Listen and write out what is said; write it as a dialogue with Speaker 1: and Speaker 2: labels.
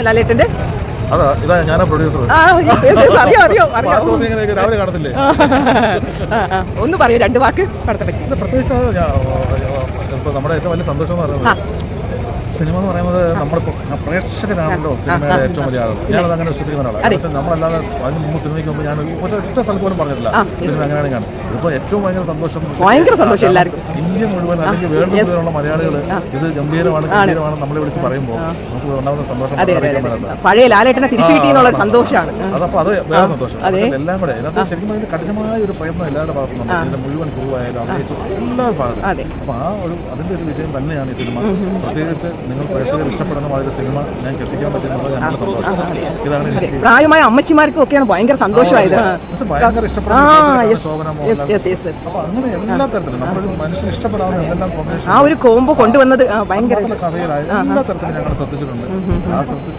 Speaker 1: ലാലേട്ടന്റെ
Speaker 2: അതാ ഇതാ ഞാനാ പ്രൊഡ്യൂസർ. രാവിലെ കാണത്തില്ലേ?
Speaker 1: ഒന്ന് പറയൂ, 2 വാക്ക് പടത്തെ പറ്റി.
Speaker 2: പ്രത്യേകിച്ച് ഇപ്പൊ നമ്മുടെ ഏറ്റവും വലിയ സന്തോഷം എന്ന് പറയുന്നത് സിനിമ എന്ന് പറയുന്നത് നമ്മളിപ്പോൾ പ്രേക്ഷകരാണല്ലോ സിനിമയുടെ ഏറ്റവും വലിയ ആളുകൾ. ഞാനത് അങ്ങനെ വിശ്വസിക്കുന്ന ഒരാളാണ്. നമ്മളല്ലാതെ അതിന് മുമ്പ് സിനിമയ്ക്ക് മുമ്പ് ഞാൻ ഒറ്റ സ്ഥലത്ത് പോലും പറഞ്ഞിട്ടില്ല സിനിമ അങ്ങനെയാണ് കാണും. ഇപ്പോൾ ഏറ്റവും ഭയങ്കര സന്തോഷം
Speaker 1: എല്ലാവർക്കും,
Speaker 2: ഇന്ത്യ മുഴുവൻ അല്ലെങ്കിൽ വേൾഡ് മുഴുവനുള്ള മലയാളികൾ ഇത് ഗംഭീരമാണ് നമ്മളെ വിളിച്ച് പറയുമ്പോൾ നമുക്ക് ഉണ്ടാകുന്ന സന്തോഷം
Speaker 1: പഴയ ലാലേട്ടനെ തിരിച്ചു കിട്ടിയെന്നുള്ള സന്തോഷമാണ്.
Speaker 2: അതപ്പോൾ അത് വേറെ സന്തോഷം. എല്ലാം കൂടെ അതിനകത്ത് ശരിക്കും അതിന് കഠിനമായ ഒരു പ്രയത്നം എല്ലാവരുടെ ഭാഗത്തുനിന്ന് ഇതിന്റെ മുഴുവൻ ക്രൂവായാലും അഭിനയിച്ചു എല്ലാവരുടെ ഭാഗത്തും. അപ്പോൾ ആ ഒരു അതിന്റെ ഒരു വിജയം തന്നെയാണ് ഈ സിനിമ. പ്രത്യേകിച്ച് നിങ്ങൾ പ്രേക്ഷകർ ഇഷ്ടപ്പെടുന്ന മാതിരി സിനിമ ഞങ്ങൾക്ക് എത്തിക്കാൻ പറ്റുന്നത് ഞങ്ങളുടെ സന്തോഷം. ഇതാണ്
Speaker 1: പ്രായമായ അമ്മച്ചിമാർക്കും ഒക്കെയാണ് ഭയങ്കര സന്തോഷമായത്.
Speaker 2: ഭയങ്കര ഇഷ്ടപ്പെടുന്ന അപ്പൊ അങ്ങനെ എല്ലാ തരത്തിലും നമ്മളൊരു മനുഷ്യന് ഇഷ്ടപ്പെടാവുന്ന എന്തെല്ലാം കോമ്പിനേഷൻ
Speaker 1: ആ ഒരു കോംബോ കൊണ്ടുവന്നത് ഭയങ്കര
Speaker 2: കഥയിലായി എല്ലാ തരത്തിലും ഞങ്ങൾ ശ്രദ്ധിച്ചിട്ടുണ്ട്. ആ ശ്രദ്ധിച്ച